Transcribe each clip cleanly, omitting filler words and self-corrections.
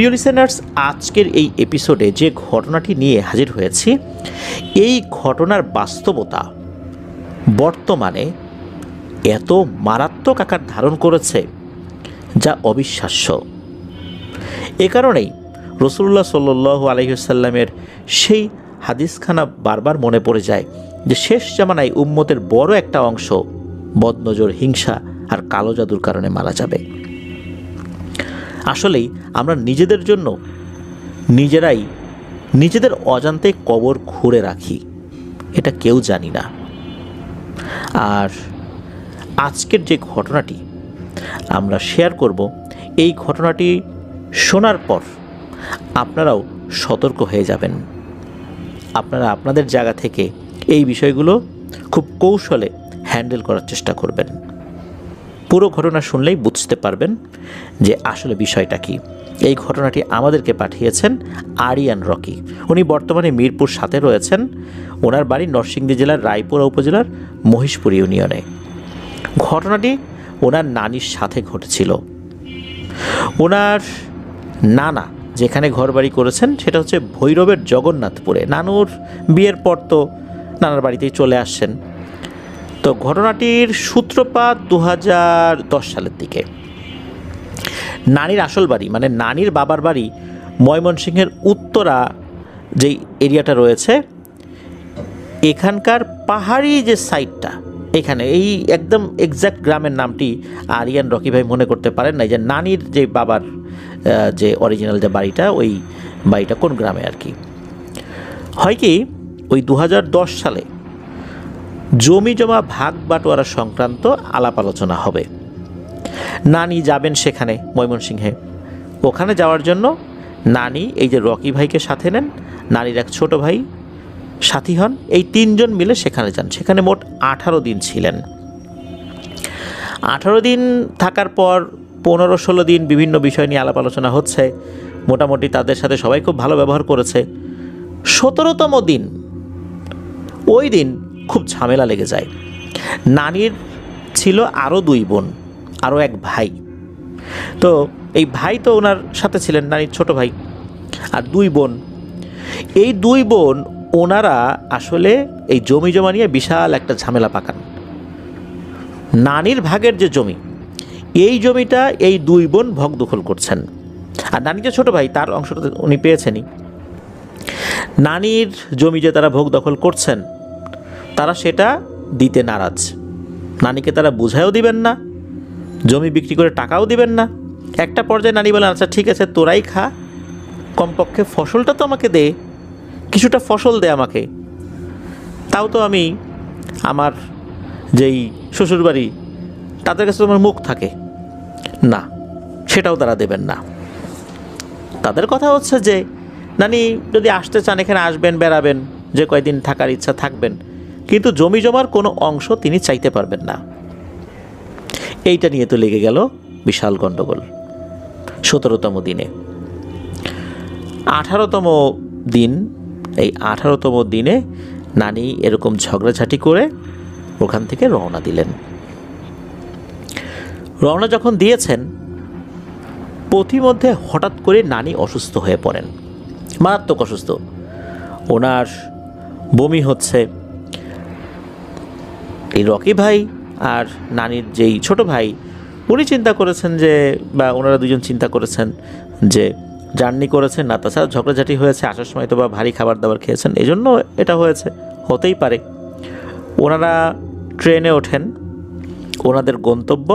প্রিয় লিসেনার্স, আজকের এই এপিসোডে যে ঘটনাটি নিয়ে হাজির হয়েছি, এই ঘটনার বাস্তবতা বর্তমানে এত মারাত্মক আকার ধারণ করেছে যা অবিশ্বাস্য। এ কারণেই রাসূলুল্লাহ সাল্লাল্লাহু আলাইহি ওয়াসাল্লামের সেই হাদিসখানা বারবার মনে পড়ে যায় যে শেষ জামানায় উম্মতের বড় একটা অংশ বদনজর, হিংসা আর কালো জাদুর কারণে মারা যাবে। আসলেই আমরা নিজেদের জন্য নিজেরাই নিজেদের অজান্তে কবর খুঁড়ে রাখি, এটা কেউ জানি না। আর আজকের যে ঘটনাটি আমরা শেয়ার করব, এই ঘটনাটি শোনার পর আপনারাও সতর্ক হয়ে যাবেন। আপনারা আপনাদের জায়গা থেকে এই বিষয়গুলো খুব কৌশলে হ্যান্ডেল করার চেষ্টা করবেন। পুরো ঘটনা শুনলেই বুঝতে পারবেন যে আসলে বিষয়টা কি। এই ঘটনাটি আমাদেরকে পাঠিয়েছেন আরিয়ান রকি। উনি বর্তমানে মিরপুর 7-এ রয়েছেন। ওনার বাড়ি নরসিংদী জেলার রায়পুরা উপজেলার মহিষপুর ইউনিয়নে। ঘটনাটি ওনার নানির সাথে ঘটেছিল। ওনার নানা যেখানে ঘরবাড়ি করেছেন সেটা হচ্ছে ভৈরবের জগন্নাথপুরে। নানুর বিয়ের পর তো নানার বাড়িতেই চলে আসছেন। তো ঘটনাটির সূত্রপাত 2010 সালের দিকে। নানির আসল বাড়ি মানে নানির বাবার বাড়ি ময়মনসিংহের উত্তরা যেই এরিয়াটা রয়েছে, এখানকার পাহাড়ি যে সাইডটা, এখানে এই একদম এক্স্যাক্ট গ্রামের নামটি আরিয়ান রকি ভাই মনে করতে পারেন না যে নানির যে বাবার যে অরিজিনাল যে বাড়িটা, ওই বাড়িটা কোন গ্রামে আর কি। হয় কি, ওই 2010 সালে জমি জমা ভাগ বাটোয়ারা সংক্রান্ত আলাপ আলোচনা হবে। নানি যাবেন সেখানে ময়মনসিংহে। ওখানে যাওয়ার জন্য নানি এই যে রকি ভাইকে সাথে নেন, নানির এক ছোট ভাই সাথী হন, এই 3 জন মিলে সেখানে যান। সেখানে মোট 18 দিন ছিলেন। 18 দিন থাকার পর 15-16 দিন বিভিন্ন বিষয় নিয়ে আলাপ আলোচনা হচ্ছে। মোটামুটি তাদের সাথে সবাই খুব ভালো ব্যবহার করেছে। 17তম দিন, ওই দিন খুব ঝামেলা লেগে যায়। নানির ছিল আরও 2 বোন, আরও এক ভাই। তো এই ভাই তো ওনার সাথে ছিলেন, নানির ছোট ভাই, আর 2 বোন। এই 2 বোন ওনারা আসলে এই জমি জমা নিয়ে বিশাল একটা ঝামেলা পাকান। নানির ভাগের যে জমি, এই জমিটা এই 2 বোন ভোগ দখল করছেন। আর নানির যে ছোট ভাই, তার অংশটা উনি পেয়েছেনই। নানির জমি যে তারা ভোগ দখল করছেন, তারা সেটা দিতে নারাজ। নানিকে তারা বুঝায়ও দিবেন না, জমি বিক্রি করে টাকাও দিবেন না। একটা পর্যায়ে নানি বলেন, আচ্ছা ঠিক আছে, তোরাই খা, কমপক্ষে ফসলটা তো আমাকে দে, কিছুটা ফসল দে আমাকে, তাও তো আমি আমার যেই শ্বশুরবাড়ি তাদের কাছে তোমার মুখ থাকে না, সেটাও তারা দেবেন না। তাদের কথা হচ্ছে যে নানি যদি আসতে চান এখানে আসবেন, বেড়াবেন, যে কয়দিন থাকার ইচ্ছা থাকবেন, কিন্তু জমি জমার কোনো অংশ তিনি চাইতে পারবেন না। এইটা নিয়ে তো লেগে গেল বিশাল গণ্ডগোল। 17তম দিনে 18তম দিন, এই 18তম দিনে নানি এরকম ঝগড়াঝাটি করে ওখান থেকে রওনা দিলেন। রওনা যখন দিয়েছেন, পথিমধ্যে হঠাৎ করে নানি অসুস্থ হয়ে পড়েন, মারাত্মক অসুস্থ। ওনার বমি হচ্ছে। এই রকি ভাই আর নানির যেই ছোট ভাই, উনি চিন্তা করেছেন যে, বা ওনারা 2 জন চিন্তা করেছেন যে জার্নি করেছেন না, তাছাড়া ঝগড়াঝাটি হয়েছে, আসার সময় তো বা ভারী খাবার দাবার খেয়েছেন, এই জন্য এটা হয়েছে, হতেই পারে। ওনারা ট্রেনে ওঠেন। ওনাদের গন্তব্য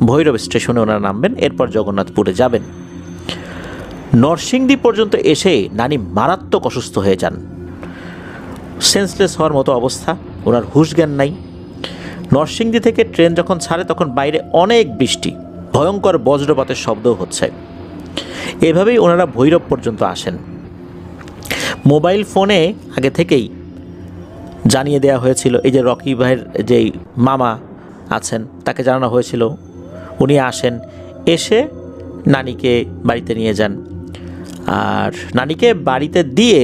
ভৈরব স্টেশনে ওনারা নামবেন, এরপর জগন্নাথপুরে যাবেন। নরসিংদী পর্যন্ত এসে নানি মারাত্মক অসুস্থ হয়ে যান, সেন্সলেস হওয়ার মতো অবস্থা, ওনার হুঁশ জ্ঞান নাই। নরসিংদী থেকে ট্রেন যখন ছাড়ে তখন বাইরে অনেক বৃষ্টি, ভয়ঙ্কর বজ্রপাতের শব্দও হচ্ছে। এভাবেই ওনারা ভৈরব পর্যন্ত আসেন। মোবাইল ফোনে আগে থেকেই জানিয়ে দেওয়া হয়েছিল, এই যে রকি ভাইয়ের যেই মামা আছেন তাকে জানানো হয়েছিল, উনি আসেন, এসে নানিকে বাড়িতে নিয়ে যান। আর নানিকে বাড়িতে দিয়ে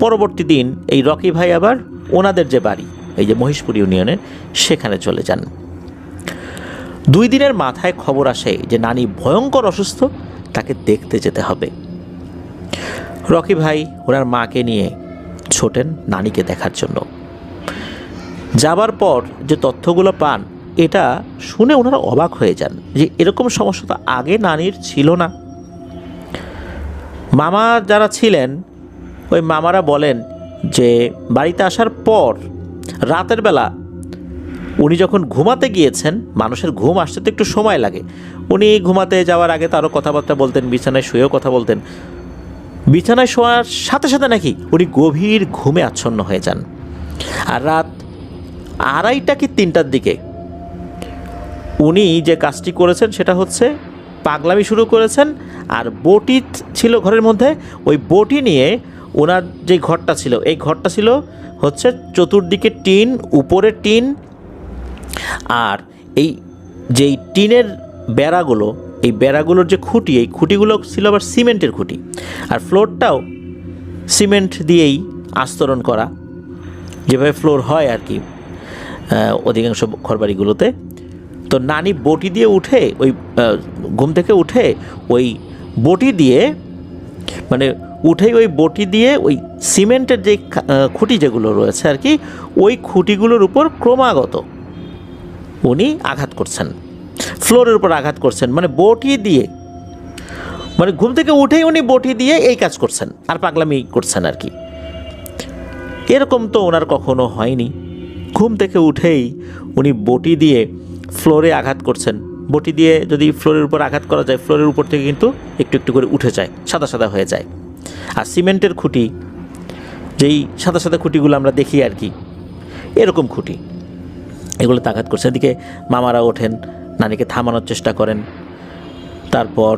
পরবর্তী দিন এই রকি ভাই আবার ওনাদের যে বাড়ি, এই যে মহিষপুর ইউনিয়নের, সেখানে চলে যান। 2 দিনের মাথায় খবর আসে যে নানি ভয়ঙ্কর অসুস্থ, তাকে দেখতে যেতে হবে। রকি ভাই ওনার মাকে নিয়ে ছোটেন নানিকে দেখার জন্য। যাবার পর যে তথ্যগুলো পান এটা শুনে ওনারা অবাক হয়ে যান যে এরকম সমস্যা তো আগে নানির ছিল না। মামা যারা ছিলেন ওই মামারা বলেন যে বাড়িতে আসার পর রাতের বেলা উনি যখন ঘুমাতে গিয়েছেন, মানুষের ঘুম আসতে তো একটু সময় লাগে, উনি ঘুমাতে যাওয়ার আগে তারও কথাবার্তা বলতেন, বিছানায় শুয়েও কথা বলতেন। বিছানায় শোয়ার সাথে সাথে নাকি উনি গভীর ঘুমে আচ্ছন্ন হয়ে যান। আর রাত 2:30 কি 3টার দিকে উনি যে কাজটি করেছেন সেটা হচ্ছে পাগলামি শুরু করেছেন। আর বটি ছিল ঘরের মধ্যে, ওই বটি নিয়ে ওনার যে ঘরটা ছিল, এই ঘরটা ছিল হচ্ছে চতুর্দিকে টিন, উপরে টিন, আর এই যেই টিনের বেড়াগুলো, এই বেড়াগুলোর যে খুঁটি, এই খুঁটিগুলো ছিল আবার সিমেন্টের খুঁটি, আর ফ্লোরটাও সিমেন্ট দিয়েই আস্তরণ করা, যেভাবে ফ্লোর হয় আর কি অধিকাংশ ঘরবাড়িগুলোতে। তো নানি বটি দিয়ে উঠে ওই ঘুম থেকে উঠে ওই বটি দিয়ে মানে উঠেই ওই বটি দিয়ে ওই সিমেন্টের যে খুঁটি যেগুলো রয়েছে আর কি, ওই খুঁটিগুলোর উপর ক্রমাগত উনি আঘাত করছেন, ফ্লোরের উপর আঘাত করছেন, মানে বটি দিয়ে, মানে ঘুম থেকে উঠেই উনি বটি দিয়ে এই কাজ করছেন আর পাগলামি করছেন আর কি। এরকম তো ওনার কখনো হয়নি। ঘুম থেকে উঠেই উনি বটি দিয়ে ফ্লোরে আঘাত করছেন। বটি দিয়ে যদি ফ্লোরের উপর আঘাত করা যায়, ফ্লোরের উপর থেকে কিন্তু একটু একটু করে উঠে যায়, সাদা সাদা হয়ে যায়। আর সিমেন্টের খুঁটি, যেই সাদা সাদা খুঁটিগুলো আমরা দেখি আর কি, এরকম খুঁটি, এগুলোতে আঘাত করছে। এদিকে মামারা ওঠেন, নানিকে থামানোর চেষ্টা করেন। তারপর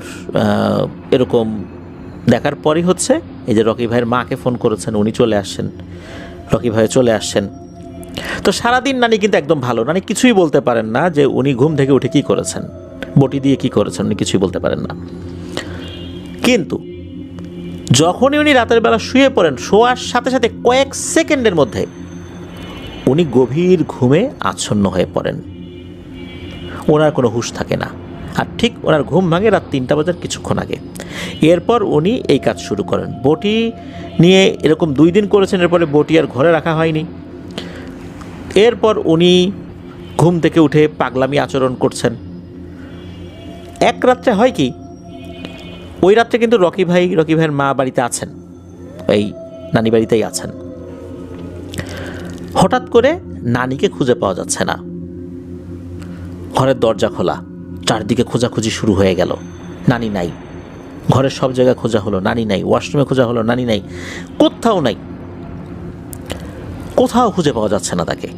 এরকম দেখার পরই হচ্ছে এই যে রকি ভাইয়ের মাকে ফোন করেছেন, উনি চলে আসছেন, রকি ভাই চলে আসছেন। তো সারাদিন নানি কিন্তু একদম ভালো, নানি কিছুই বলতে পারেন না যে উনি ঘুম থেকে উঠে কী করেছেন, বটি দিয়ে কী করেছেন, উনি কিছুই বলতে পারেন না। কিন্তু যখনই উনি রাতের বেলা শুয়ে পড়েন, শোয়ার সাথে সাথে কয়েক সেকেন্ডের মধ্যে উনি গভীর ঘুমে আচ্ছন্ন হয়ে পড়েন, ওনার কোনো হুঁশ থাকে না। আর ঠিক ওনার ঘুম ভাঙে রাত 3টা বাজার কিছুক্ষণ আগে। এরপর উনি এই কাজ শুরু করেন। বটি নিয়ে এরকম 2 দিন করেছেন, এরপরে বটি আর ঘরে রাখা হয়নি। এরপর উনি ঘুম থেকে উঠে পাগলামি আচরণ করছেন। এক রাত্রে হয় কি, ওই রাত্রে কিন্তু রকি ভাইয়ের মা বাড়িতে আছেন, এই নানি বাড়িতেই আছেন। হঠাৎ করে নানিকে খুঁজে পাওয়া যাচ্ছে না। ঘরের দরজা খোলা, চারদিকে খোঁজাখুঁজি শুরু হয়ে গেল, নানি নাই। ঘরের সব জায়গায় খোঁজা হলো, নানি নাই। ওয়াশরুমে খোঁজা হলো, নানি নাই। কোথাও নাই, কোথাও খুঁজে পাওয়া যাচ্ছে না তাকে।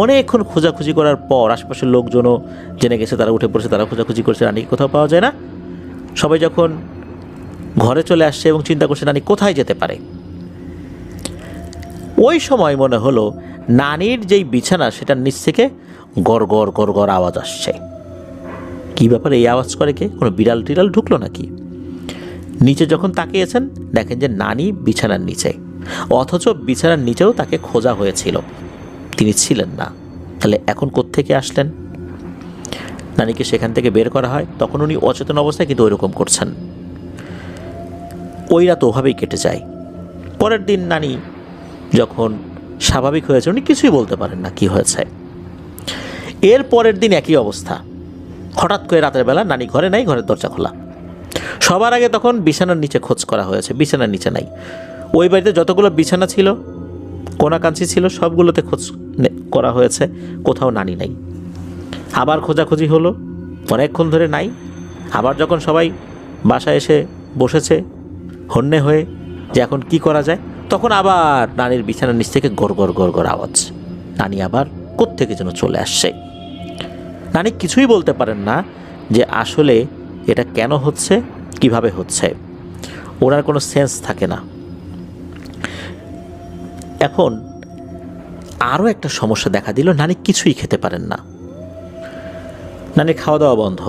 অনেকক্ষণ খোঁজাখুঁজি করার পর আশেপাশের লোকজনও জেনে গেছে, তারা উঠে পড়েছে, তারা খোঁজাখুঁজি করছে, নানিকে কোথাও পাওয়া যায় না। সবাই যখন ঘরে চলে আসছে এবং চিন্তা করছে নানি কোথায় যেতে পারে, ওই সময় মনে হলো নানির যেই বিছানা সেটার নিচ থেকে গড় গড় গড় গড় আওয়াজ আসছে। কী ব্যাপার, এই আওয়াজ করে কে? কোনো বিড়াল টিড়াল ঢুকলো নাকি? নিচে যখন তাকিয়েছেন দেখেন যে নানি বিছানার নিচে, অথচ বিছানার নিচেও তাকে খোঁজা হয়েছিল, তিনি ছিলেন না। তাহলে এখন কোত্থেকে আসলেন? নানিকে সেখান থেকে বের করা হয়, তখন উনি অচেতন অবস্থায় কিন্তু ওইরকম করছেন। ওই রাত ওভাবেই কেটে যায়। পরের দিন নানি যখন স্বাভাবিক হয়েছে, উনি কিছুই বলতে পারেন না কি হয়েছে। এর পরের দিন একই অবস্থা। হঠাৎ করে রাতের বেলা নানি ঘরে নাই, ঘরের দরজা খোলা। সবার আগে তখন বিছানার নিচে খোঁজ করা হয়েছে, বিছানার নিচে নাই। ওই বাড়িতে যতগুলো বিছানা ছিল, কোনাকাঞ্চি ছিল, সবগুলোতে খোঁজ করা হয়েছে, কোথাও নানি নাই। আবার খোঁজাখুঁজি হলো, অনেকক্ষণ ধরে নাই। আবার যখন সবাই বাসায় এসে বসেছে হন্যে হয়ে যে এখন কি করা যায়, তখন আবার নানির বিছানার নিচ থেকে গড় গড় গড় গড় আওয়াজ। নানি আবার কোত্থেকে যেন চলে আসছে। নানি কিছুই বলতে পারেন না যে আসলে এটা কেন হচ্ছে, কিভাবে হচ্ছে, ওনার কোনো সেন্স থাকে না। এখন আরও একটা সমস্যা দেখা দিল, নানি কিছুই খেতে পারেন না, নানির খাওয়া দাওয়া বন্ধ,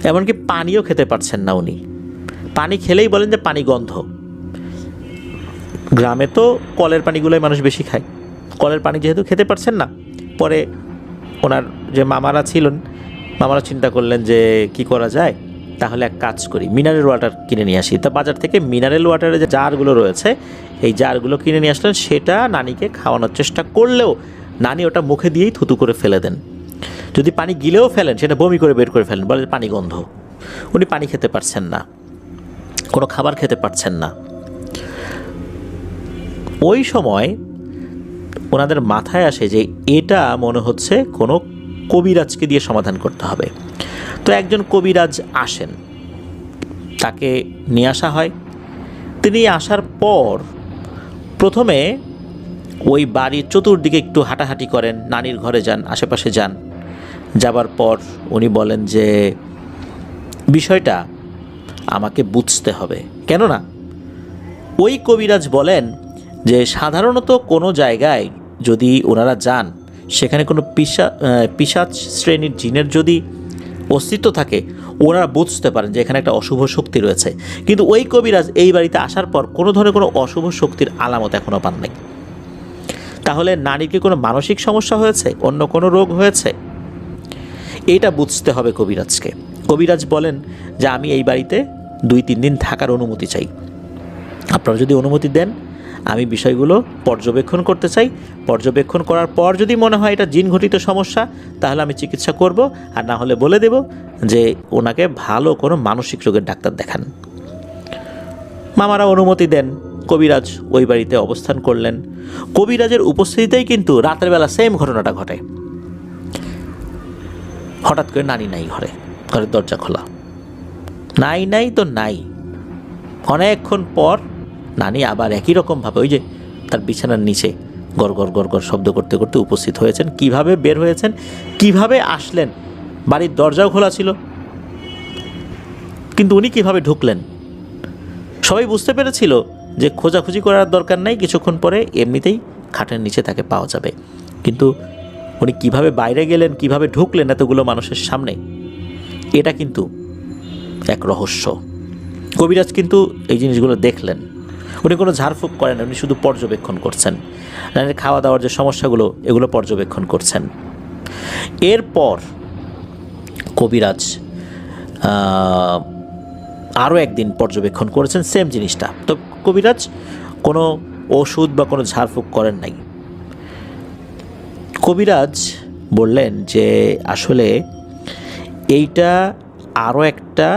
এমনকি পানিও খেতে পারছেন না উনি। পানি খেলেই বলেন যে পানি গন্ধ। গ্রামে তো কলের পানিগুলোই মানুষ বেশি খায়, কলের পানি যেহেতু খেতে পারছেন না, পরে ওনার যে মামারা ছিলেন, মামারা চিন্তা করলেন যে কি করা যায়, তাহলে এক কাজ করি, মিনারেল ওয়াটার কিনে নিয়ে আসি। তা বাজার থেকে মিনারেল ওয়াটারের যে জারগুলো রয়েছে এই জারগুলো কিনে নিয়ে আসলেন। সেটা নানিকে খাওয়ানোর চেষ্টা করলেও নানি ওটা মুখে দিয়েই থুতু করে ফেলে দেন। যদি পানি গিলেও ফেলেন সেটা বমি করে বের করে ফেলেন, বলে পানি গন্ধ। উনি পানি খেতে পারছেন না, কোনো খাবার খেতে পারছেন না। ওই সময় ওনাদের মাথায় আসে যে এটা মনে হচ্ছে কোনো কবিরাজকে দিয়ে সমাধান করতে হবে। তো একজন কবিরাজ আসেন, তাকে নিয়ে আসা হয়। তিনি আসার পর প্রথমে ওই বাড়ির চতুর্দিকে একটু হাঁটাহাঁটি করেন, নানির ঘরে যান, আশেপাশে যান। যাবার পর উনি বলেন যে বিষয়টা আমাকে বুঝতে হবে। কেননা ওই কবিরাজ বলেন যে সাধারণত কোনো জায়গায় যদি ওনারা যান সেখানে কোনো পিশাচ শ্রেণীর জিনের যদি অস্তিত্ব থাকে ওনারা বুঝতে পারেন যে এখানে একটা অশুভ শক্তি রয়েছে। কিন্তু ওই কবিরাজ এই বাড়িতে আসার পর কোনো ধরনের কোনো অশুভ শক্তির আলামত এখনও পান নাই। তাহলে নানির কি কোনো মানসিক সমস্যা হয়েছে, অন্য কোনো রোগ হয়েছে, এইটা বুঝতে হবে কবিরাজকে। কবিরাজ বলেন যে আমি এই বাড়িতে 2-3 দিন থাকার অনুমতি চাই। আপনারা যদি অনুমতি দেন আমি বিষয়গুলো পর্যবেক্ষণ করতে চাই। পর্যবেক্ষণ করার পর যদি মনে হয় এটা জিন ঘটিত সমস্যা তাহলে আমি চিকিৎসা করব, আর না হলে বলে দেব যে ওনাকে ভালো কোনো মানসিক রোগের ডাক্তার দেখান। মামারা অনুমতি দেন। কবিরাজ ওই বাড়িতে অবস্থান করলেন। কবিরাজের উপস্থিতিতেই কিন্তু রাতের বেলা সেম ঘটনাটা ঘটে। হঠাৎ করে নানি নাই ঘরে, ঘরের দরজা খোলা। নাই তো নাই। অনেকক্ষণ পর নানি আবার একই রকমভাবে ওই যে তার বিছানার নিচে গড় গড় শব্দ করতে করতে উপস্থিত হয়েছেন। কিভাবে বের হয়েছেন, কিভাবে আসলেন, বাড়ির দরজাও খোলা ছিল, কিন্তু উনি কিভাবে ঢুকলেন? সবাই বুঝতে পেরেছিল যে খোঁজাখুঁজি করার দরকার নাই, কিছুক্ষণ পরে এমনিতেই খাটের নিচে তাকে পাওয়া যাবে। কিন্তু উনি কিভাবে বাইরে গেলেন, কিভাবে ঢুকলেন এতগুলো মানুষের সামনে, এটা কিন্তু এক রহস্য। কবিরাজ কিন্তু এই জিনিসগুলো দেখলেন। উনি কোনো ঝাড়ফুঁক করেন না, উনি শুধু পর্যবেক্ষণ করছেন। নানির খাওয়া দাওয়ার যে সমস্যাগুলো এগুলো পর্যবেক্ষণ করছেন। এরপর কবিরাজ আরও একদিন পর্যবেক্ষণ করেছেন সেম জিনিসটা। তো কবিরাজ কোনো ওষুধ বা কোনো ঝাড়ফুঁক করেন নাই। কবিরাজ বললেন যে আসলে এইটা আরও একটা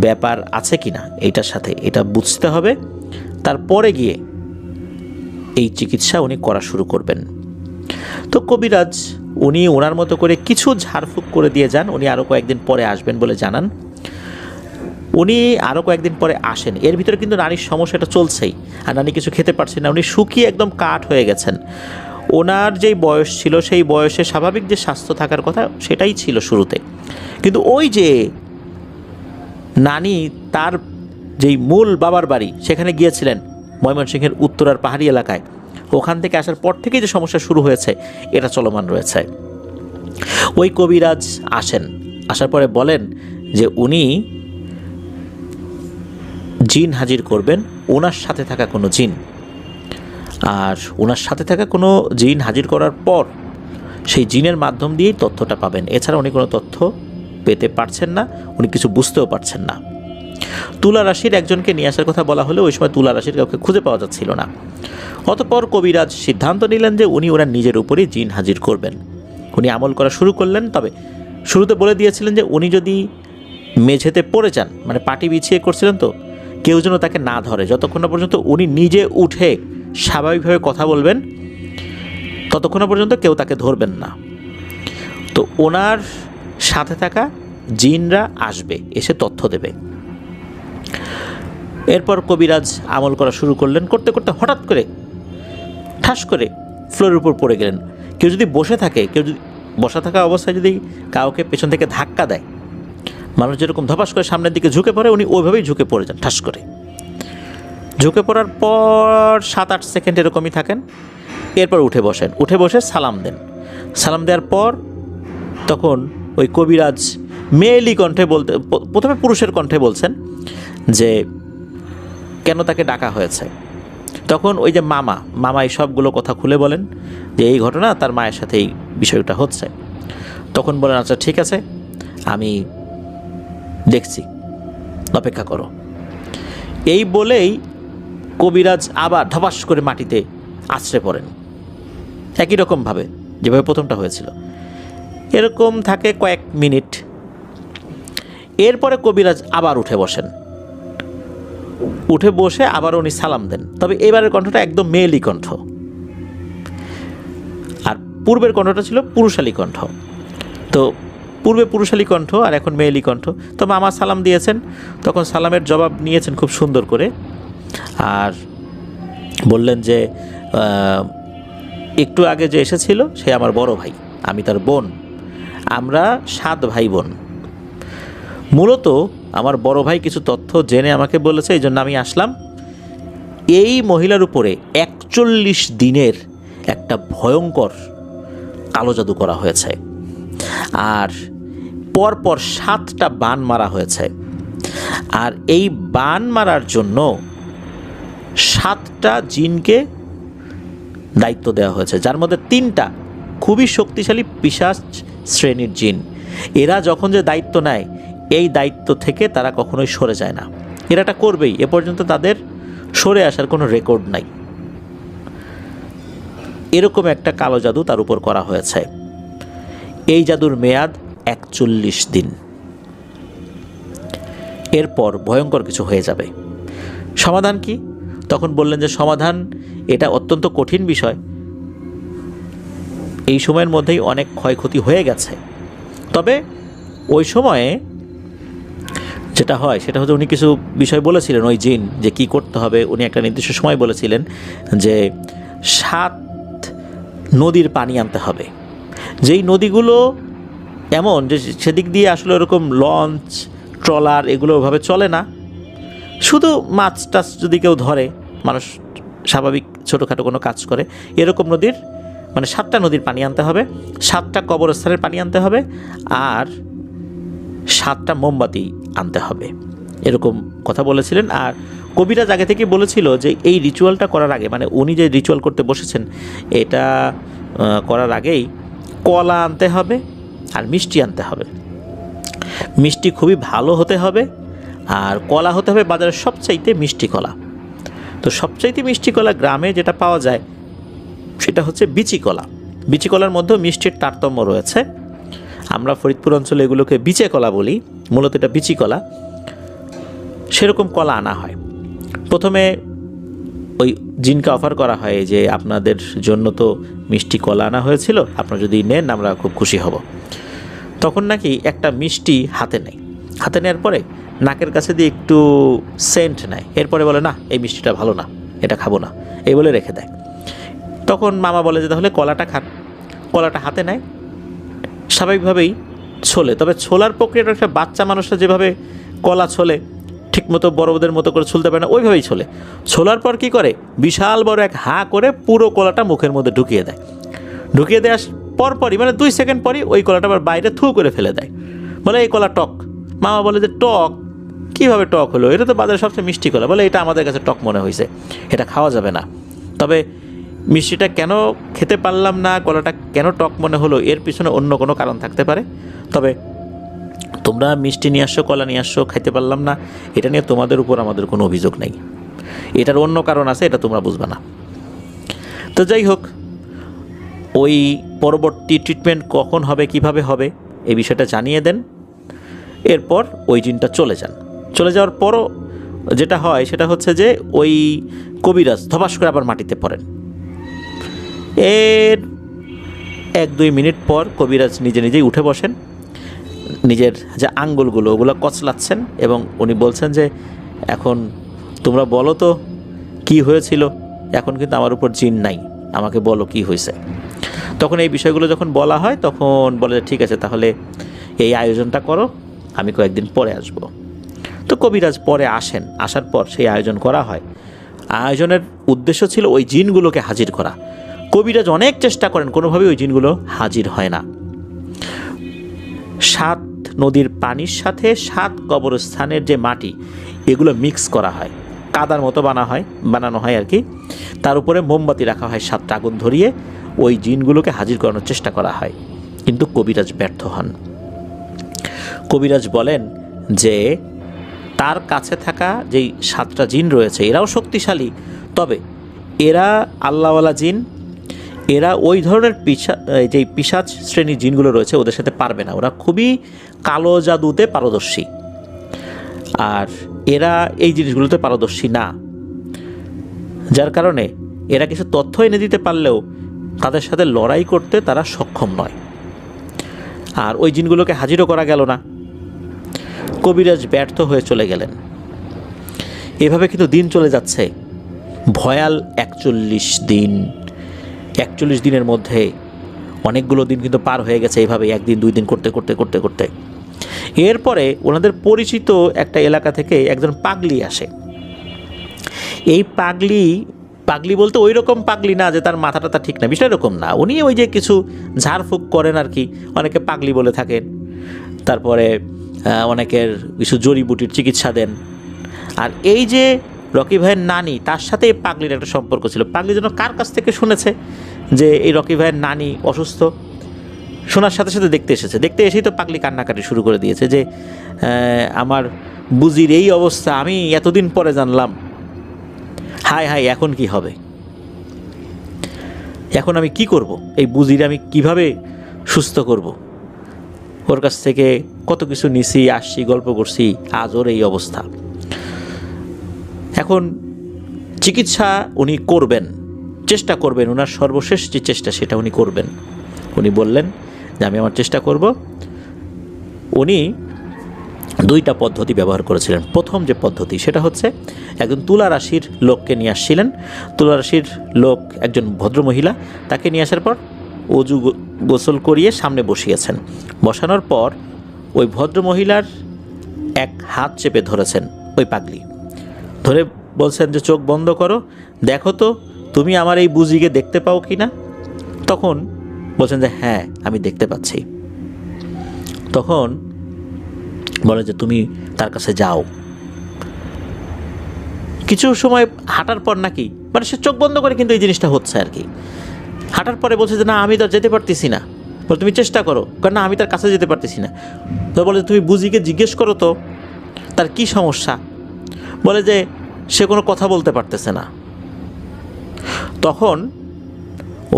ব্যাপার আছে কি না এইটার সাথে, এটা বুঝতে হবে। তারপরে গিয়ে এই চিকিৎসা উনি করা শুরু করবেন। তো কবিরাজ উনি ওনার মতো করে কিছু ঝাড়ফুঁক করে দিয়ে যান। উনি আরও কয়েকদিন পরে আসবেন বলে জানান। উনি আরও কয়েকদিন পরে আসেন। এর ভিতরে কিন্তু নানির সমস্যাটা চলছেই, আর নানি কিছু খেতে পারছেন না। উনি শুকিয়ে একদম কাঠ হয়ে গেছেন। ওনার যেই বয়স ছিল সেই বয়সে স্বাভাবিক যে স্বাস্থ্য থাকার কথা সেটাই ছিল শুরুতে। কিন্তু ওই যে নানি তার যেই মূল বাবার বাড়ি সেখানে গিয়েছিলেন ময়মনসিংহের উত্তরার পাহাড়ি এলাকায়, ওখান থেকে আসার পর থেকেই যে সমস্যা শুরু হয়েছে এটা চলমান রয়েছে। ওই কবিরাজ আসেন, আসার পরে বলেন যে উনি জিন হাজির করবেন, ওনার সাথে থাকা কোনো জিন। আর ওনার সাথে থাকা কোনো জিন হাজির করার পর সেই জিনের মাধ্যম দিয়েই তথ্যটা পাবেন। এছাড়া উনি কোনো তথ্য পেতে পারছেন না, উনি কিছু বুঝতেও পারছেন না। তুলা রাশির একজনকে নিয়ে আসার কথা বলা হলে ওই সময় তুলা রাশির কাউকে খুঁজে পাওয়া যাচ্ছিল না। অতঃপর কবিরাজ সিদ্ধান্ত নিলেন যে উনি ওনার নিজের উপরেই জিন হাজির করবেন। উনি আমল করা শুরু করলেন। তবে শুরুতে বলে দিয়েছিলেন যে উনি যদি মেঝেতে পড়ে যান, মানে পাটি বিছিয়ে করছিলেন, তো কেউ যেন তাকে না ধরে। যতক্ষণ না পর্যন্ত উনি নিজে উঠে স্বাভাবিকভাবে কথা বলবেন ততক্ষণ পর্যন্ত কেউ তাকে ধরবেন না। তো ওনার সাথে থাকা জিনরা আসবে, এসে তথ্য দেবে। এরপর কবিরাজ আমল করা শুরু করলেন। করতে করতে হঠাৎ করে ঠাস করে ফ্লোরের উপর পড়ে গেলেন। কেউ যদি বসে থাকে, কেউ যদি বসা থাকা অবস্থায় যদি কাউকে পেছন থেকে ধাক্কা দেয়, মানুষ যেরকম ধপাস করে সামনের দিকে ঝুঁকে পড়ে, উনি ওইভাবেই ঝুঁকে পড়ে যান। ঠাস করে ঝুঁকে পড়ার পর 7-8 সেকেন্ড এরকমই থাকেন। এরপর উঠে বসেন, উঠে বসে সালাম দেন। সালাম দেওয়ার পর তখন ওই কবিরাজ মেয়েলি কণ্ঠে বলতে, প্রথমে পুরুষের কণ্ঠে বলছেন যে কেন তাকে ডাকা হয়েছে। তখন ওই যে মামা এই সবগুলো কথা খুলে বলেন যে এই ঘটনা তার মায়ের সাথে এই বিষয়টা হচ্ছে। তখন বলেন আচ্ছা ঠিক আছে, আমি দেখছি, অপেক্ষা করো। এই বলেই কবিরাজ আবার ধপাস করে মাটিতে আছড়ে পড়েন, একই রকমভাবে যেভাবে প্রথমটা হয়েছিল। এরকম থাকে কয়েক মিনিট। এরপরে কবিরাজ আবার উঠে বসেন, উঠে বসে আবার উনি সালাম দেন, তবে এবারের কণ্ঠটা একদম মেয়েলি কণ্ঠ, আর পূর্বের কণ্ঠটা ছিল পুরুষালী কণ্ঠ। তো পূর্বে পুরুষালী কণ্ঠ আর এখন মেয়েলি কণ্ঠ। তো মামা সালাম দিয়েছেন, তখন সালামের জবাব নিয়েছেন খুব সুন্দর করে, আর বললেন যে একটু আগে যে এসেছিল সে আমার বড় ভাই, আমি তার বোন, আমরা 7 ভাই বোন। মূলত আমার বড় ভাই কিছু তথ্য জেনে আমাকে বলেছে, এই জন্য আমি আসলাম। এই মহিলার উপরে 41 দিনের একটা ভয়ঙ্কর কালো জাদু করা হয়েছে, আর পরপর 7টা বান মারা হয়েছে। আর এই বান মারার জন্য 7টা জিনকে দায়িত্ব দেওয়া হয়েছে, যার মধ্যে 3টা খুবই শক্তিশালী পিশাচ শ্রেণীর জিন। এরা যখন যে দায়িত্ব নেয়, এই দায়িত্ব থেকে তারা কখনোই সরে যায় না। এরা এটা করবেই, এ পর্যন্ত তাদের সরে আসার কোনো রেকর্ড নাই। এরকম একটা কালো জাদু তার উপর করা হয়েছে। এই জাদুর মেয়াদ 41 দিন। এরপর ভয়ঙ্কর কিছু হয়ে যাবে। সমাধান কি? তখন বললেন যে সমাধান, এটা অত্যন্ত কঠিন বিষয়, এই সময়ের মধ্যেই অনেক ক্ষয়ক্ষতি হয়ে গেছে। তবে ওই সময়ে যেটা হয় সেটা হচ্ছে, উনি কিছু বিষয় বলেছিলেন ওই জিন, যে কি করতে হবে। উনি একটা নির্দিষ্ট সময় বলেছিলেন যে 7 নদীর পানি আনতে হবে, যেই নদীগুলো এমন যে সেদিক দিয়ে আসলে ওরকম লঞ্চ ট্রলার এগুলো ওভাবে চলে না, শুধু মাছ টাছ যদি কেউ ধরে, মানুষ স্বাভাবিক ছোটোখাটো কোনো কাজ করে, এরকম নদীর, মানে 7টা নদীর পানি আনতে হবে, 7টা কবরস্থানের পানি আনতে হবে, আর 7টা মোমবাতি আনতে হবে, এরকম কথা বলেছিলেন। আর কবিরাজ আগে থেকে বলেছিল যে এই রিচুয়ালটা করার আগে, মানে উনি যে রিচুয়াল করতে বসেছেন এটা করার আগেই কলা আনতে হবে আর মিষ্টি আনতে হবে। মিষ্টি খুবই ভালো হতে হবে, আর কলা হতে হবে বাজারের সবচাইতে মিষ্টি কলা। তো সবচাইতে মিষ্টি কলা গ্রামে যেটা পাওয়া যায় সেটা হচ্ছে বিচি কলা। বিচি কলার মধ্যেও মিষ্টির তারতম্য রয়েছে। আমরা ফরিদপুর অঞ্চলে এগুলোকে বিচে কলা বলি, মূলত এটা বিচি কলা। সেরকম কলা আনা হয়। প্রথমে ওই জিনকে অফার করা হয় যে আপনাদের জন্য তো মিষ্টি কলা আনা হয়েছিল, আপনারা যদি নেন আমরা খুব খুশি হব। তখন নাকি একটা মিষ্টি হাতে নেয়, হাতে নেওয়ার পরে নাকের কাছে দিয়ে একটু সেন্ট নেয়, এরপরে বলে না এই মিষ্টিটা ভালো না, এটা খাবো না, এই বলে রেখে দেয়। তখন মামা বলে যে তাহলে কলাটা খান। কলাটা হাতে নেয়, স্বাভাবিকভাবেই ছোলে, তবে ছোলার প্রক্রিয়াটা একটা বাচ্চা মানুষরা যেভাবে কলা ছোলে ঠিকমতো বড়দের মতো করে ছুলতে পারে না, ওইভাবেই ছোলে। ছোলার পর কি করে, বিশাল বড় এক হাঁ করে পুরো কলাটা মুখের মধ্যে ঢুকিয়ে দেয়। ঢুকিয়ে দেওয়ার পরপরই, মানে 2 সেকেন্ড পরই ওই কলাটা আবার বাইরে থু করে ফেলে দেয়, বলে এই কলা টক। মামা বলে যে টক কীভাবে টক হলো, এটা তো বাজারে সবচেয়ে মিষ্টি কলা। বলে এটা আমাদের কাছে টক মনে হয়েছে, এটা খাওয়া যাবে না। তবে মিষ্টিটা কেন খেতে পারলাম না, কলাটা কেন টক মনে হলো, এর পিছনে অন্য কোনো কারণ থাকতে পারে। তবে তোমরা মিষ্টি নিয়ে আসছো, কলা নিয়ে আসছো, খাইতে পারলাম না, এটা নিয়ে তোমাদের উপর আমাদের কোনো অভিযোগ নেই, এটার অন্য কারণ আছে, এটা তোমরা বুঝবে না। তো যাই হোক, ওই পরবর্তী ট্রিটমেন্ট কখন হবে, কিভাবে হবে, এই বিষয়টা জানিয়ে দেন। এরপর ওই জিনটা চলে যান। চলে যাওয়ার পরও যেটা হয় সেটা হচ্ছে যে ওই কবিরাজ ধপাস করে আবার মাটিতে পড়েন। এর 1-2 মিনিট পর কবিরাজ নিজে নিজেই উঠে বসেন, নিজের যে আঙ্গুলগুলো ওগুলো কচলাচ্ছেন এবং উনি বলছেন যে এখন তোমরা বলো তো কি হয়েছিল, এখন কিন্তু আমার উপর জিন নাই, আমাকে বলো কি হয়েছে। তখন এই বিষয়গুলো যখন বলা হয় তখন বলে ঠিক আছে তাহলে এই আয়োজনটা করো, আমি কয়েকদিন পরে আসব। তো কবিরাজ পরে আসেন, আসার পর সেই আয়োজন করা হয়। আয়োজনের উদ্দেশ্য ছিল ওই জিনগুলোকে হাজির করা। কবিরাজ অনেক চেষ্টা করেন, কোনোভাবেই ওই জিনগুলো হাজির হয় না। 7 নদীর পানির সাথে 7 কবরস্থানের যে মাটি এগুলো মিক্স করা হয়, কাদার মতো বানানো হয় আর কি। তার উপরে মোমবাতি রাখা হয়, 7টা আগুন ধরিয়ে ওই জিনগুলোকে হাজির করানোর চেষ্টা করা হয়, কিন্তু কবিরাজ ব্যর্থ হন। কবিরাজ বলেন যে তার কাছে থাকা যেই 7টা জিন রয়েছে এরাও শক্তিশালী, তবে এরা আল্লাহওয়ালা জিন, এরা ওই ধরনের যেই পিশাচ শ্রেণীর জিনগুলো রয়েছে ওদের সাথে পারবে না, ওরা খুবই কালো জাদুতে পারদর্শী, আর এরা এই জিনিসগুলোতে পারদর্শী না, যার কারণে এরা কিছু তথ্য এনে দিতে পারলেও তাদের সাথে লড়াই করতে তারা সক্ষম নয়। আর ওই জিনগুলোকে হাজিরও করা গেল না, কবিরাজ ব্যর্থ হয়ে চলে গেলেন। এভাবে কিন্তু দিন চলে যাচ্ছে, ভয়াল 41 দিন। 41 দিনের মধ্যে অনেকগুলো দিন কিন্তু পার হয়ে গেছে এইভাবে 1 দিন 2 দিন করতে করতে করতে করতে। এরপরে ওনাদের পরিচিত একটা এলাকা থেকে একজন পাগলি আসে। এই পাগলি বলতে ওই রকম পাগলি না যে তার মাথাটা ঠিক না, বিষয় এরকম না, উনি ওই যে কিছু ঝাড়ফুঁক করেন আর কি, অনেকে পাগলি বলে থাকেন। তারপরে অনেকের কিছু জড়িবুটির চিকিৎসা দেন। আর এই যে রকি ভাইয়ের নানি, তার সাথে এই পাগলির একটা সম্পর্ক ছিল। পাগলি যেন কার কাছ থেকে শুনেছে যে এই রকি ভাইয়ের নানি অসুস্থ, শোনার সাথে সাথে দেখতে এসেছে। দেখতে এসেই তো পাগলি কান্নাকাটি শুরু করে দিয়েছে যে আমার বুজির এই অবস্থা, আমি এতদিন পরে জানলাম, হায় হায় এখন কি হবে, এখন আমি কি করব, এই বুজির আমি কিভাবে সুস্থ করব, ওর কাছ থেকে কত কিছু নিছি, আসছি, গল্প করছি, আজ ওর এই অবস্থা। এখন চিকিৎসা উনি করবেন, চেষ্টা করবেন, ওনার সর্বশেষ যে চেষ্টা সেটা উনি করবেন। উনি বললেন যে আমি আমার চেষ্টা করব। উনি 2টা পদ্ধতি ব্যবহার করেছিলেন। প্রথম যে পদ্ধতি সেটা হচ্ছে একজন তুলা রাশির লোককে নিয়ে আসছিলেন। তুলা রাশির লোক একজন ভদ্রমহিলা, তাকে নিয়ে আসার পর অজু গোসল করিয়ে সামনে বসিয়েছেন। বসানোর পর ওই ভদ্রমহিলার এক হাত চেপে ধরেছেন ওই পাগলি, ধরে বলছেন যে চোখ বন্ধ করো, দেখো তো তুমি আমার এই বুজিকে দেখতে পাও কি না। তখন বলছেন যে হ্যাঁ আমি দেখতে পাচ্ছি। তখন বলে যে তুমি তার কাছে যাও। কিছু সময় হাঁটার পর নাকি, মানে সে চোখ বন্ধ করে কিন্তু এই জিনিসটা হচ্ছে আর কি। হাঁটার পরে বলছে যে না আমি তো যেতে পারতেছি না। বলে তুমি চেষ্টা করো, কারণ না আমি তার কাছে যেতে পারতেছি না। তো বলে তুমি বুজিকে জিজ্ঞেস করো তো তার কি সমস্যা। বলে যে সে কোনো কথা বলতে পারতেছে না। তখন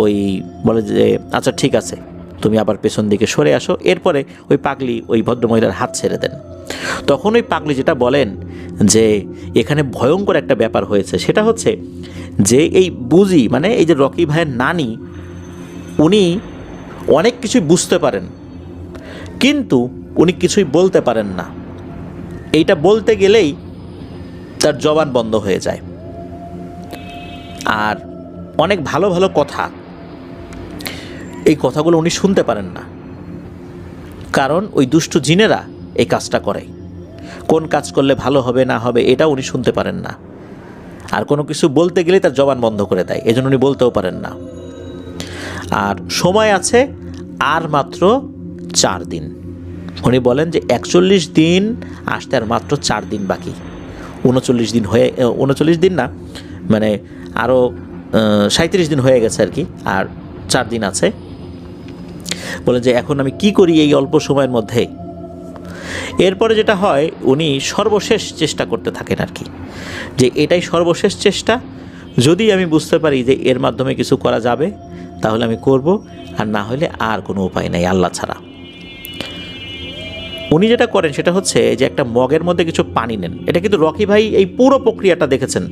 ওই বলে যে আচ্ছা ঠিক আছে, তুমি আবার পেছন দিকে সরে আসো। এরপরে ওই পাগলি ওই ভদ্রমহিলার হাত ছেড়ে দেন। তখন ওই পাগলি যেটা বলেন যে এখানে ভয়ঙ্কর একটা ব্যাপার হয়েছে, সেটা হচ্ছে যে এই বুজি মানে এই যে রকি ভাইয়ের নানি, উনি অনেক কিছুই বুঝতে পারেন কিন্তু উনি কিছুই বলতে পারেন না। এইটা বলতে গেলেই তার জবান বন্ধ হয়ে যায়। আর অনেক ভালো ভালো কথা, এই কথাগুলো উনি শুনতে পারেন না, কারণ ওই দুষ্টু জিনেরা এই কাজটা করে। কোন কাজ করলে ভালো হবে না হবে এটা উনি শুনতে পারেন না। আর কোনো কিছু বলতে গেলে তার জবান বন্ধ করে দেয়, এজন্য উনি বলতেও পারেন না। আর সময় আছে আর মাত্র 4 দিন। উনি বলেন যে 41 দিন আসতে আর মাত্র 4 দিন বাকি। 39 দিন হয়ে 39 দিন না, মানে আরও 37 দিন হয়ে গেছে আর কি, আর 4 দিন আছে। বলেন যে এখন আমি কি করি এই অল্প সময়ের মধ্যে। এরপরে যেটা হয় উনি সর্বশেষ চেষ্টা করতে থাকেন আর কি, যে এটাই সর্বশেষ চেষ্টা, যদি আমি বুঝতে পারি যে এর মাধ্যমে কিছু করা যাবে তাহলে আমি করব, আর না হলে আর কোনো উপায় নেই আল্লাহ ছাড়া। উনি যেটা করেন সেটা হচ্ছে যে একটা মগের মধ্যে কিছু পানি নেন। এটা কিন্তু রকি ভাই এই পুরো প্রক্রিয়াটা দেখেছেন,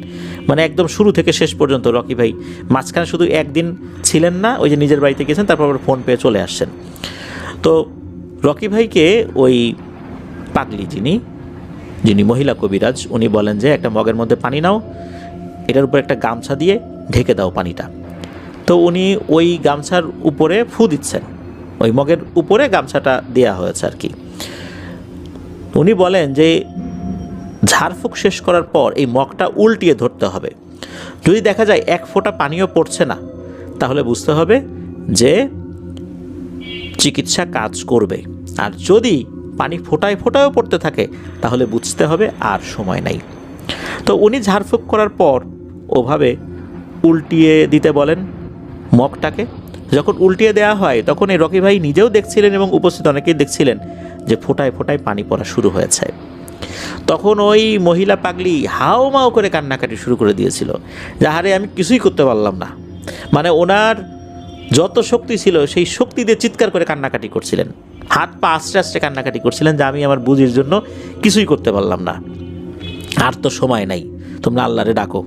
মানে একদম শুরু থেকে শেষ পর্যন্ত। রকি ভাই মাঝখানে শুধু একদিন ছিলেন না, ওই যে নিজের বাড়িতে গেছেন, তারপর আবার ফোন পেয়ে চলে আসছেন। তো রকি ভাইকে ওই পাগলি যিনি মহিলা কবিরাজ, উনি বলেন যে একটা মগের মধ্যে পানি নাও, এটার উপর একটা গামছা দিয়ে ঢেকে দাও পানিটা। তো উনি ওই গামছার উপরে ফু দিচ্ছেন, ওই মগের উপরে গামছাটা দেওয়া হয়েছে আর কি। উনি বলেন যে ঝাড়ফুঁক শেষ করার পর এই মগটা উল্টিয়ে ধরতে হবে। যদি দেখা যায় 1 ফোঁটা পানিও পড়ছে না, তাহলে বুঝতে হবে যে চিকিৎসা কাজ করবে। আর যদি পানি ফোঁটায় ফোঁটায়ও পড়তে থাকে তাহলে বুঝতে হবে আর সময় নাই। তো উনি ঝাড়ফুঁক করার পর ওভাবে উল্টিয়ে দিতে বলেন মগটাকে। যখন উল্টিয়ে দেওয়া হয় তখন এই রকি ভাই নিজেও দেখছিলেন এবং উপস্থিত অনেকেই দেখছিলেন যে ফোঁটায় ফোঁটায় পানি পড়া শুরু হয়েছে। তখন ওই মহিলা পাগলি হাউমাউ করে কান্নাকাটি শুরু করে দিয়েছিল যে আরে আমি কিছুই করতে পারলাম না। মানে ওনার যত শক্তি ছিল সেই শক্তি দিয়ে চিৎকার করে কান্নাকাটি করছিলেন, হাত পা আস্তে আস্তে কান্নাকাটি করছিলেন যে আমি আমার বুঝির জন্য কিছুই করতে পারলাম না, আর তো সময় নাই, তোমরা আল্লাহরে ডাকো।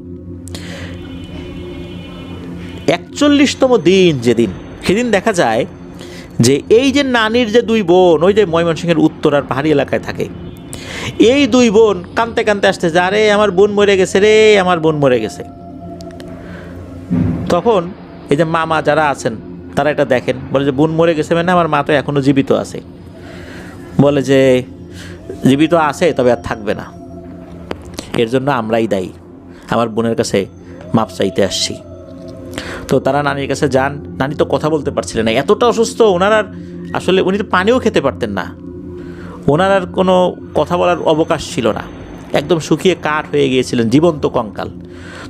41তম দিন যেদিন, সেদিন দেখা যায় যে এই যে নানির যে দুই বোন ওই যে ময়মনসিংহের উত্তরার পাহাড়ি এলাকায় থাকে, এই দুই বোন কাঁদতে কাঁদতে আসতেছে, আরে আমার বোন মরে গেছে রে, আমার বোন মরে গেছে। তখন এই যে মামা যারা আছেন তারা এটা দেখেন, বলে যে বোন মরে গেছে মানে আমার মা তো এখনও জীবিত আছে। বলে যে জীবিত আছে তবে আর থাকবে না, এর জন্য আমরাই দায়ী, আমার বোনের কাছে মাপ চাইতে আসছি। তো তারা নানির কাছে যান। নানি তো কথা বলতে পারছিলেন না, এতটা অসুস্থ ওনার, আর আসলে উনি তো পানিও খেতে পারতেন না, ওনার আর কোনো কথা বলার অবকাশ ছিল না, একদম শুকিয়ে কাঠ হয়ে গিয়েছিলেন, জীবন্ত কঙ্কাল।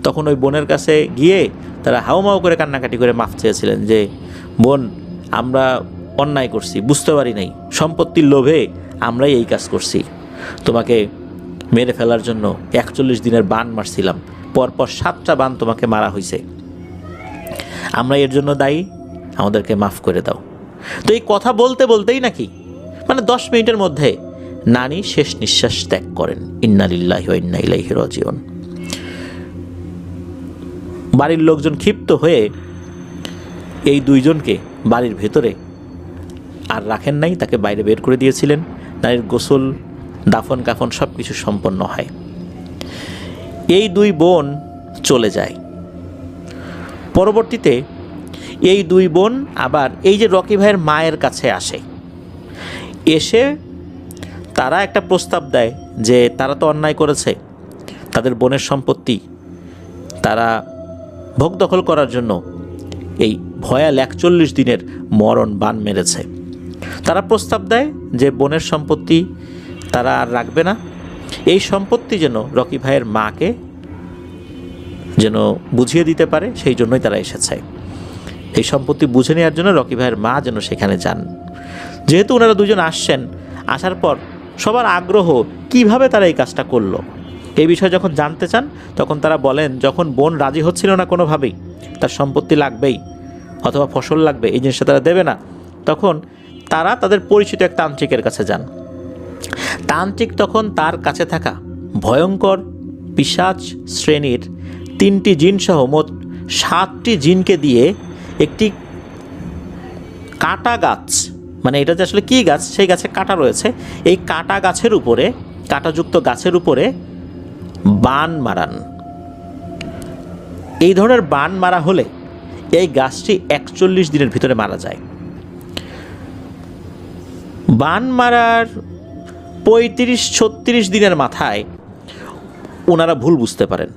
তখন ওই বোনের কাছে গিয়ে তারা হাউমাউ করে কান্নাকাটি করে মাফ চেয়েছিলেন যে বোন, আমরা অন্যায় করছি, বুঝতে পারি নাই, সম্পত্তির লোভে আমরাই এই কাজ করছি, তোমাকে মেরে ফেলার জন্য 41 দিনের বান মারছিলাম, পরপর 7টা বান তোমাকে মারা হয়েছে, আমরা এর জন্য দায়ী, আমাদেরকে মাফ করে দাও। তো এই কথা বলতে বলতেই নাকি মানে 10 মিনিটের মধ্যে নানি শেষ নিঃশ্বাস ত্যাগ করেন। ইন্না লিল্লাহি ওয়া ইন্না ইলাইহি রাজিউন। বাড়ির লোকজন ক্ষিপ্ত হয়ে এই দুইজনকে বাড়ির ভেতরে আর রাখেন নাই, তাকে বাইরে বের করে দিয়েছিলেন। নারীর গোসল, দাফন কাফন সব কিছু সম্পন্ন হয়। এই দুই বোন চলে যায়। পরবর্তীতে এই দুই বোন আবার এই যে রকি ভাইয়ের মায়ের কাছে আসে, এসে তারা একটা প্রস্তাব দেয় যে তারা তো অন্যায় করেছে, তাদের বোনের সম্পত্তি তারা ভোগ দখল করার জন্য এই ভয়াল 41 দিনের মরণ বান মেরেছে। তারা প্রস্তাব দেয় যে বোনের সম্পত্তি তারা আর রাখবে না, এই সম্পত্তি যেন রকি ভাইয়ের মাকে যেন বুঝিয়ে দিতে পারে, সেই জন্যই তারা এসেছে। এই সম্পত্তি বুঝে নেওয়ার জন্য রকি ভাইয়ের মা যেন সেখানে যান। যেহেতু ওনারা দুজন আসছেন, আসার পর সবার আগ্রহ কিভাবে তারা এই কাজটা করলো এই বিষয়ে যখন জানতে চান, তখন তারা বলেন যখন বোন রাজি হচ্ছিল না কোনোভাবেই, তার সম্পত্তি লাগবেই অথবা ফসল লাগবে, এই জিনিসটা তারা দেবে না, তখন তারা তাদের পরিচিত এক তান্ত্রিকের কাছে যান। তান্ত্রিক তখন তার কাছে থাকা ভয়ঙ্কর পিশাচ শ্রেণীর 3টি জিনসহ মোট 7টি জিনকে দিয়ে একটি কাটা গাছ, মানে এটা যে আসলে কী গাছ, সেই গাছে কাটা রয়েছে, এই কাটা গাছের উপরে, কাটাযুক্ত গাছের উপরে বান মারান। এই ধরনের বান মারা হলে এই গাছটি 41 দিনের ভিতরে মারা যায়। বান মারার 35-36 দিনের মাথায় ওনারা ভুল বুঝতে পারেন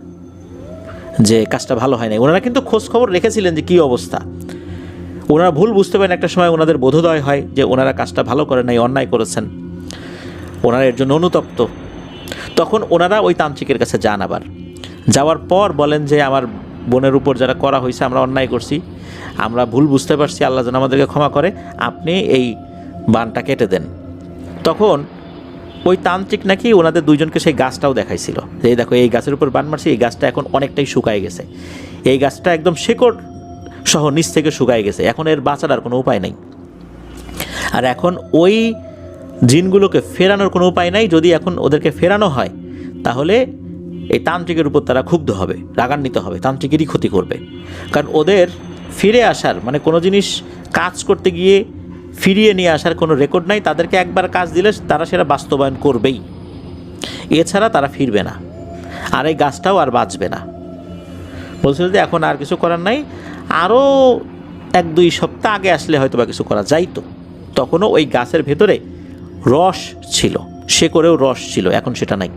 যে কাজটা ভালো হয় নাই। ওনারা কিন্তু খোঁজ খবর রেখেছিলেন যে কী অবস্থা, ওনারা ভুল বুঝতে পারেন। একটা সময় ওনাদের বোধোদয় হয় যে ওনারা কাজটা ভালো করেন নাই, অন্যায় করেছেন, ওনারা এর জন্য অনুতপ্ত। তখন ওনারা ওই তান্ত্রিকের কাছে যান। আবার যাওয়ার পর বলেন যে আমার বোনের উপর যারা করা হয়েছে, আমরা অন্যায় করছি, আমরা ভুল বুঝতে পারছি, আল্লাহ যেন আমাদেরকে ক্ষমা করে, আপনি এই বানটা কেটে দেন। তখন ওই তান্ত্রিক নাকি ওনাদের দুইজনকে সেই গাছটাও দেখাইছিল যে এই দেখো, এই গাছের উপর বান মারছি, এই গাছটা এখন অনেকটাই শুকায় গেছে, এই গাছটা একদম শেকড় সহ নিচ থেকে শুকায় গেছে, এখন এর বাঁচার আর কোনো উপায় নাই। আর এখন ওই জিনগুলোকে ফেরানোর কোনো উপায় নাই, যদি এখন ওদেরকে ফেরানো হয় তাহলে এই তান্ত্রিকের উপর তারা ক্ষুব্ধ হবে, রাগান্বিত হবে, তান্ত্রিকেরই ক্ষতি করবে। কারণ ওদের ফিরে আসার মানে কোনো জিনিস কাজ করতে গিয়ে ফিরিয়ে নিয়ে আসার কোনো রেকর্ড নাই, তাদেরকে একবার কাজ দিলে তারা সেটা বাস্তবায়ন করবেই, এছাড়া তারা ফিরবে না, আর এই গাছটাও আর বাঁচবে না। বলছিল যে এখন আর কিছু করার নাই, আরও 1-2 সপ্তাহ আগে আসলে হয়তো বা কিছু করা যাইতো, তখনও ওই গাছের ভেতরে রস ছিল, শেকড়েও রস ছিল, এখন সেটা নাই।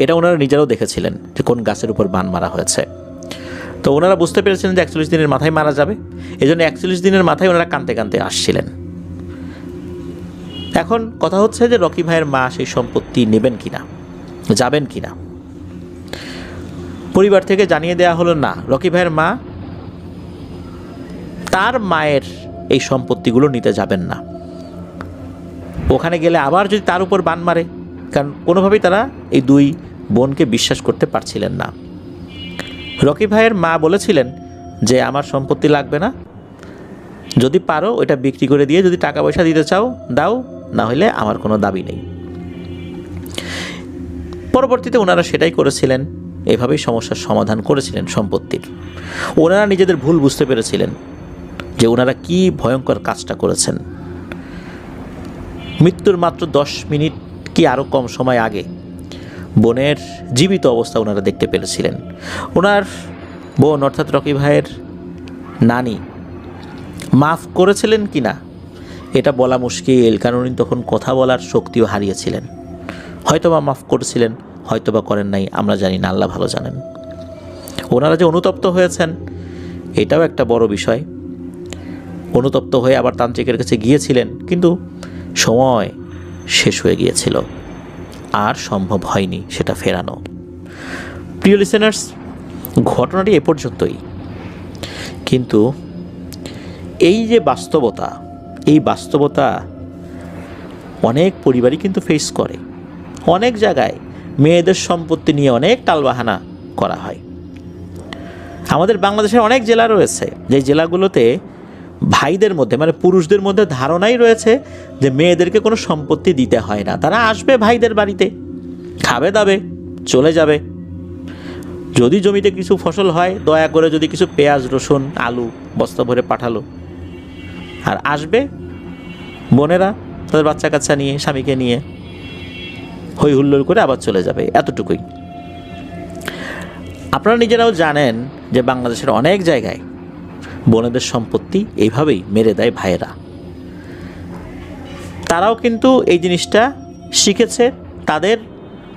এটা ওনারা নিজেরাও দেখেছিলেন যে কোন গাছের উপর বান মারা হয়েছে। তো ওনারা বুঝতে পেরেছিলেন যে 41 দিনের মাথায় মারা যাবে, এই জন্য 41 দিনের মাথায় ওনারা কাঁদতে কাঁদতে আসছিলেন। এখন কথা হচ্ছে যে রকি ভাইয়ের মা সেই সম্পত্তি নেবেন কিনা, যাবেন কিনা। পরিবার থেকে জানিয়ে দেওয়া হলো না, রকি ভাইয়ের মা তার মায়ের এই সম্পত্তিগুলো নিতে যাবেন না। ওখানে গেলে আবার যদি তার উপর বান মারে, কারণ কোনোভাবেই তারা এই দুই বোনকে বিশ্বাস করতে পারছিলেন না। রকি ভাইয়ের মা বলেছিলেন যে আমার সম্পত্তি লাগবে না, যদি পারো ওইটা বিক্রি করে দিয়ে যদি টাকা পয়সা দিতে চাও দাও, না হলে আমার কোনো দাবি নেই। পরবর্তীতে ওনারা সেটাই করেছিলেন, এভাবেই সমস্যার সমাধান করেছিলেন সম্পত্তির। ওনারা নিজেদের ভুল বুঝতে পেরেছিলেন যে ওনারা কি ভয়ঙ্কর কাজটা করেছেন। মৃত্যুর মাত্র 10 মিনিট কি আরও কম সময় আগে বোনের জীবিত অবস্থা ওনারা দেখতে পেরেছিলেন। ওনার বোন অর্থাৎ রকি ভাইয়ের নানি মাফ করেছিলেন কি না এটা বলা মুশকিল, কারণ উনি তখন কথা বলার শক্তিও হারিয়েছিলেন। হয়তোবা মাফ করেছিলেন, হয়তোবা করেন নাই, আমরা জানি না, আল্লাহ ভালো জানেন। ওনারা যে অনুতপ্ত হয়েছেন এটাও একটা বড় বিষয়। অনুতপ্ত হয়ে আবার তান্ত্রিকের কাছে গিয়েছিলেন, কিন্তু সময় শেষ হয়ে গিয়েছিল, আর সম্ভব হয়নি সেটা ফেরানো। প্রিয় লিসেনার্স, ঘটনাটি এ পর্যন্তই, কিন্তু এই যে বাস্তবতা, এই বাস্তবতা অনেক পরিবারই কিন্তু ফেস করে। অনেক জায়গায় মেয়েদের সম্পত্তি নিয়ে অনেক টালবাহানা করা হয়। আমাদের বাংলাদেশের অনেক জেলা রয়েছে, যে জেলাগুলোতে ভাইদের মধ্যে মানে পুরুষদের মধ্যে ধারণাই রয়েছে যে মেয়েদেরকে কোনো সম্পত্তি দিতে হয় না, তারা আসবে ভাইদের বাড়িতে, খাবে দাবে, চলে যাবে। যদি জমিতে কিছু ফসল হয় দয়া করে যদি কিছু পেঁয়াজ রসুন আলু বস্তা ভরে পাঠালো, আর আসবে বোনেরা তাদের বাচ্চা কাচ্চা নিয়ে, স্বামীকে নিয়ে হই হুল্লোড় করে আবার চলে যাবে, এতটুকুই। আপনারা নিজেরাও জানেন যে বাংলাদেশের অনেক জায়গায় বোনেদের সম্পত্তি এইভাবেই মেরে দেয় ভাইয়েরা। তারাও কিন্তু এই জিনিসটা শিখেছে তাদের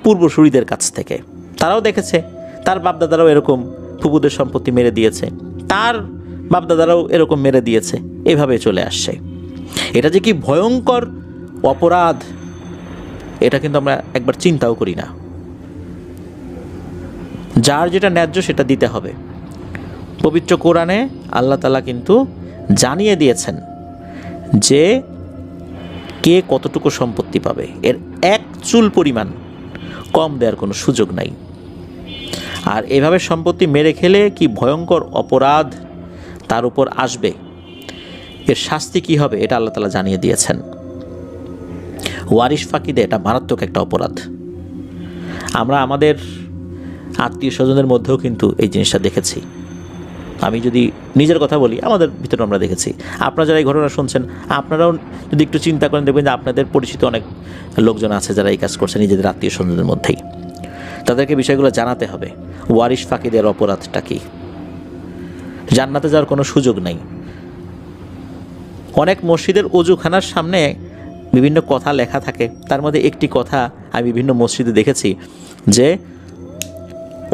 পূর্বসূরীদের কাছ থেকে। তারাও দেখেছে তার বাপদাদারাও এরকম ফুপুদের সম্পত্তি মেরে দিয়েছে, তার বাপদাদারাও এরকম মেরে দিয়েছে, এভাবে চলে আসছে। এটা যে কি ভয়ঙ্কর অপরাধ এটা কিন্তু আমরা একবার চিন্তাও করি না। যার যেটা ন্যায্য সেটা দিতে হবে। পবিত্র কোরআনে আল্লাহ তাআলা কিন্তু জানিয়ে দিয়েছেন যে কে কতটুকু সম্পত্তি পাবে, এর এক চুল পরিমাণ কম দেওয়ার কোনো সুযোগ নাই। আর এভাবে সম্পত্তি মেরে খেলে কি ভয়ঙ্কর অপরাধ তার উপর আসবে, এর শাস্তি কি হবে এটা আল্লাহ তাআলা জানিয়ে দিয়েছেন। ওয়ারিশ ফাঁকি দেয়, এটা মারাত্মক একটা অপরাধ। আমরা আমাদের আত্মীয় স্বজনের মধ্যেও কিন্তু এই জিনিসটা দেখেছি। আমি যদি নিজের কথা বলি, আমাদের ভিতরে আমরা দেখেছি। আপনারা যারা এই ঘটনা শুনছেন, আপনারাও যদি একটু চিন্তা করেন দেখবেন যে আপনাদের পরিচিত অনেক লোকজন আছে যারা এই কাজ করছে নিজেদের আত্মীয় স্বজনের মধ্যেই। তাদেরকে বিষয়গুলো জানাতে হবে। ওয়ারিশ ফাঁকি দেওয়ার অপরাধটা কি? জান্নাতে যাওয়ার কোনো সুযোগ নাই। অনেক মসজিদের অজুখানার সামনে বিভিন্ন কথা লেখা থাকে, তার মধ্যে একটি কথা আমি বিভিন্ন মসজিদে দেখেছি যে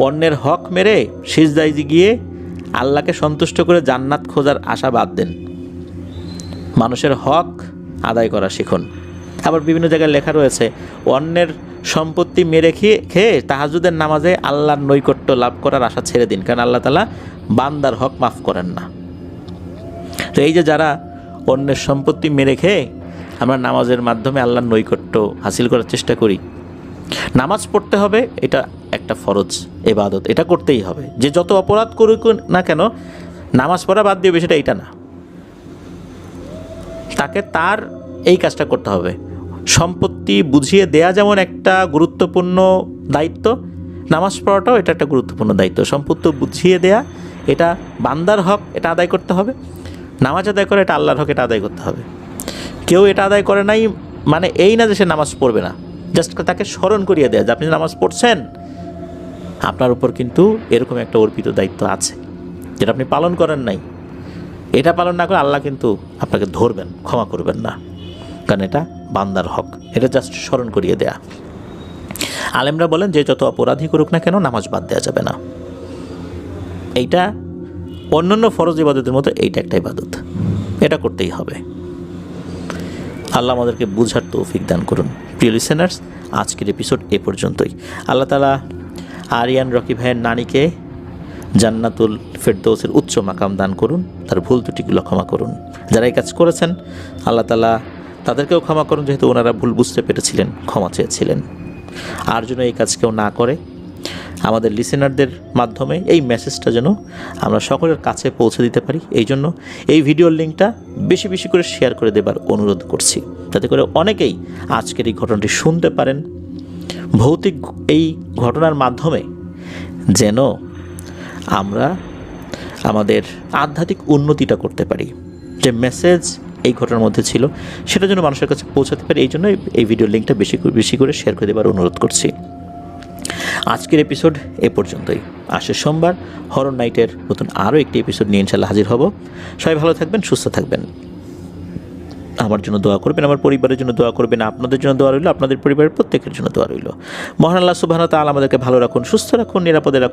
অন্যের হক মেরে সিজদায় গিয়ে আল্লাহকে সন্তুষ্ট করে জান্নাত খোঁজার আশা বাদ দেন, মানুষের হক আদায় করা শিখুন। আবার বিভিন্ন জায়গায় লেখা রয়েছে অন্যের সম্পত্তি মেরে খেয়ে তাহাজ্জুদের নামাজে আল্লাহর নৈকট্য লাভ করার আশা ছেড়ে দিন, কারণ আল্লাহ তাআলা বান্দার হক মাফ করেন না। তো এই যে যারা অন্যের সম্পত্তি মেরে খেয়ে আমরা নামাজের মাধ্যমে আল্লাহর নৈকট্য হাসিল করার চেষ্টা করি, নামাজ পড়তে হবে, এটা একটা ফরজ ইবাদত, এটা করতেই হবে। যে যত অপরাধ করুক না কেন নামাজ পড়া বাদ দিয়ে সেটা এইটা না, তাকে তার এই কাজটা করতে হবে। সম্পত্তি বুঝিয়ে দেয়া যেমন একটা গুরুত্বপূর্ণ দায়িত্ব, নামাজ পড়াটাও এটা একটা গুরুত্বপূর্ণ দায়িত্ব। সম্পত্তি বুঝিয়ে দেয়া এটা বান্দার হক, এটা আদায় করতে হবে। নামাজ আদায় করে এটা আল্লাহর হক, এটা আদায় করতে হবে। কেউ এটা আদায় করে নাই মানে এই না যে সে নামাজ পড়বে না, জাস্ট তাকে স্মরণ করিয়ে দেয়া যে আপনি নামাজ পড়ছেন, আপনার উপর কিন্তু এরকম একটা অর্পিত দায়িত্ব আছে যেটা আপনি পালন করেন নাই। এটা পালন না করে আল্লাহ কিন্তু আপনাকে ধরবেন, ক্ষমা করবেন না, কারণ এটা বান্দার হক। এটা জাস্ট স্মরণ করিয়ে দেয়া। আলেমরা বলেন যে যত অপরাধী করুক না কেন নামাজ বাদ দেওয়া যাবে না। এইটা অন্যান্য ফরজ ইবাদতের মতো এইটা একটা ইবাদত, এটা করতেই হবে। আল্লাহ আমাদেরকে বুঝার তৌফিক দান করুন। প্রিয় লিসেনার্স, আজকের এপিসোড এ পর্যন্তই। আল্লাহ তাআলা আরিয়ান রকি ভাইয়ের নানিকে জান্নাতুল ফেরদৌসের উচ্চ মাকাম দান করুন, তার ভুল ত্রুটিগুলো ক্ষমা করুন। যারা এই কাজ করেছেন আল্লাহ তাআলা তাদেরকেও ক্ষমা করুন, যেহেতু ওনারা ভুল বুঝতে পেরেছিলেন, ক্ষমা চেয়েছিলেন। আর যেন এই কাজ কেউ না করে, আমাদের লিসেনারদের মাধ্যমে এই মেসেজটা যেন আমরা সকলের কাছে পৌঁছে দিতে পারি, এই জন্য এই ভিডিওর লিঙ্কটা বেশি বেশি করে শেয়ার করে দেবার অনুরোধ করছি, যাতে করে অনেকেই আজকের এই ঘটনাটি শুনতে পারেন। ভৌতিক এই ঘটনার মাধ্যমে যেন আমরা আমাদের আধ্যাত্মিক উন্নতিটা করতে পারি, যে মেসেজ এই ঘটনার মধ্যে ছিল সেটা যেন মানুষের কাছে পৌঁছাতে পারি, এই জন্য এই ভিডিওর লিঙ্কটা বেশি বেশি করে শেয়ার করে দেবার অনুরোধ করছি। আজকের এপিসোড এ পর্যন্তই। আসে সোমবার হরর নাইটের নতুন আরও একটি এপিসোড নিয়ে ইনশাল্লাহ হাজির হব। সবাই ভালো থাকবেন, সুস্থ থাকবেন। আমার জন্য দোয়া করবেন, আমার পরিবারের জন্য দোয়া করবেন, আপনাদের জন্য দোয়া রইল, আপনাদের পরিবারের প্রত্যেকের জন্য দোয়া রইল। মহান আল্লাহ সুবহানাহু ওয়া তাআলা আমাদেরকে ভালো রাখুন, সুস্থ রাখুন, নিরাপদে রাখুন।